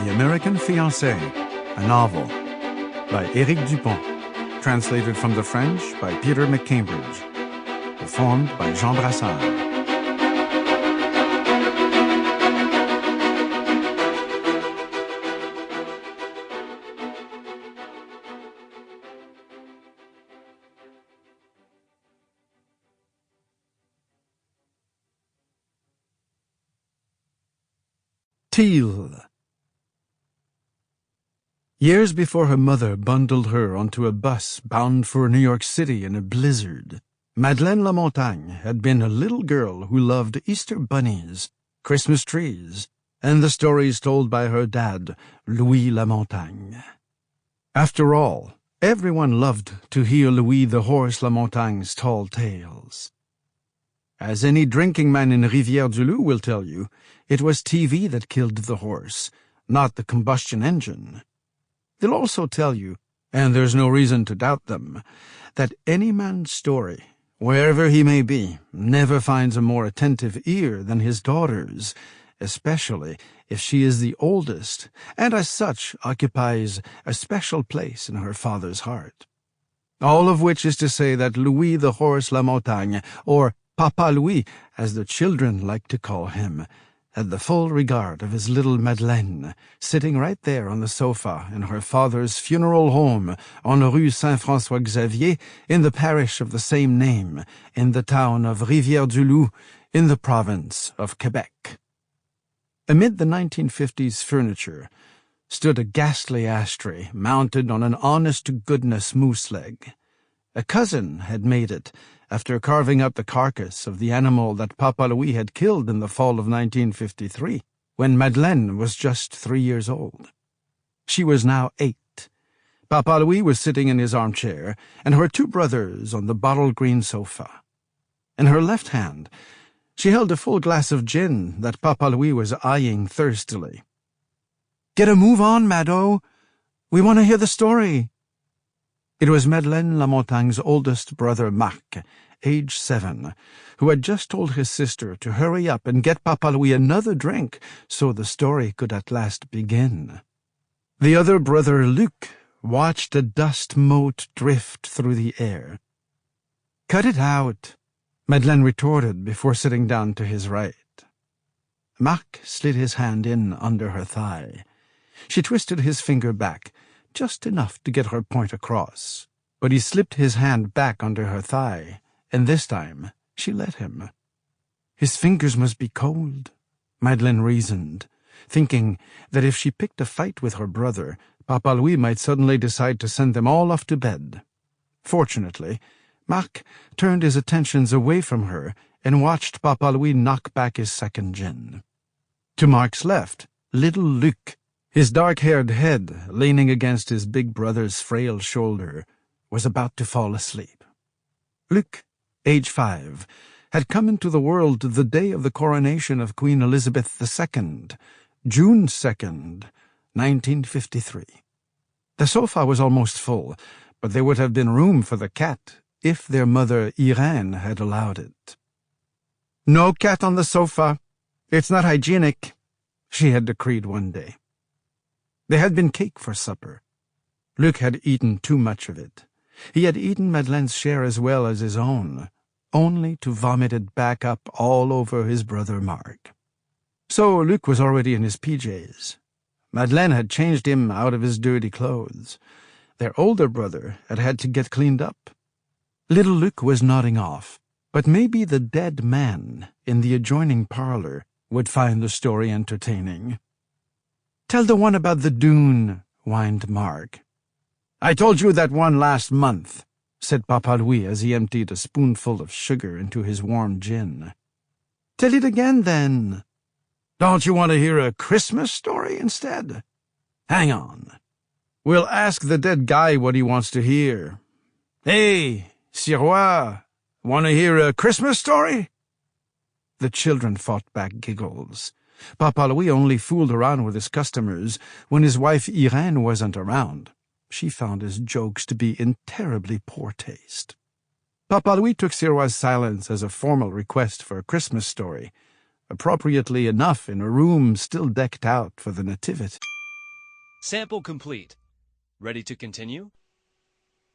The American Fiancée, a novel by Eric Dupont, translated from the French by Peter McCambridge, performed by Jean Brassard. Teal. Years before her mother bundled her onto a bus bound for New York City in a blizzard, Madeleine Lamontagnes had been a little girl who loved Easter bunnies, Christmas trees, and the stories told by her dad, Louis Lamontagnes. After all, everyone loved to hear Louis the Horse Lamontagne's tall tales. As any drinking man in Rivière-du-Loup will tell you, it was TV that killed the horse, not the combustion engine. They'll also tell you, and there's no reason to doubt them, that any man's story, wherever he may be, never finds a more attentive ear than his daughter's, especially if she is the oldest, and as such occupies a special place in her father's heart. All of which is to say that Louis the Horse Lamontagnes, or Papa Louis, as the children like to call him, had the full regard of his little Madeleine, sitting right there on the sofa in her father's funeral home on Rue Saint-François-Xavier in the parish of the same name, in the town of Rivière-du-Loup, in the province of Quebec. Amid the 1950s furniture stood a ghastly ashtray mounted on an honest-to-goodness moose leg. A cousin had made it after carving up the carcass of the animal that Papa Louis had killed in the fall of 1953, when Madeleine was just 3 years old. She was now 8. Papa Louis was sitting in his armchair, and her 2 brothers on the bottle-green sofa. In her left hand, she held a full glass of gin that Papa Louis was eyeing thirstily. "Get a move on, Mado. We want to hear the story." It was Madeleine Lamontagne's oldest brother, Marc, age 7, who had just told his sister to hurry up and get Papa Louis another drink so the story could at last begin. The other brother, Luc, watched a dust mote drift through the air. "Cut it out," Madeleine retorted before sitting down to his right. Marc slid his hand in under her thigh. She twisted his finger back, just enough to get her point across, but he slipped his hand back under her thigh, and this time she let him. His fingers must be cold, Madeleine reasoned, thinking that if she picked a fight with her brother, Papa Louis might suddenly decide to send them all off to bed. Fortunately, Marc turned his attentions away from her and watched Papa Louis knock back his second gin. To Marc's left, little Luc, his dark-haired head leaning against his big brother's frail shoulder, was about to fall asleep. Luc, age 5, had come into the world the day of the coronation of Queen Elizabeth II, June 2nd, 1953. The sofa was almost full, but there would have been room for the cat if their mother Irene had allowed it. "No cat on the sofa. It's not hygienic," she had decreed one day. There had been cake for supper. Luc had eaten too much of it. He had eaten Madeleine's share as well as his own, only to vomit it back up all over his brother Marc. So Luc was already in his PJs. Madeleine had changed him out of his dirty clothes. Their older brother had had to get cleaned up. Little Luc was nodding off, but maybe the dead man in the adjoining parlor would find the story entertaining. "Tell the one about the dune," whined Marc. "I told you that one last month," said Papa Louis as he emptied a spoonful of sugar into his warm gin. "Tell it again, then." "Don't you want to hear a Christmas story instead? Hang on. We'll ask the dead guy what he wants to hear. Hey, Sirois, want to hear a Christmas story?" The children fought back giggles. Papa Louis only fooled around with his customers when his wife Irene wasn't around. She found his jokes to be in terribly poor taste. Papa Louis took Sirois' silence as a formal request for a Christmas story, appropriately enough in a room still decked out for the Nativity. Sample complete. Ready to continue?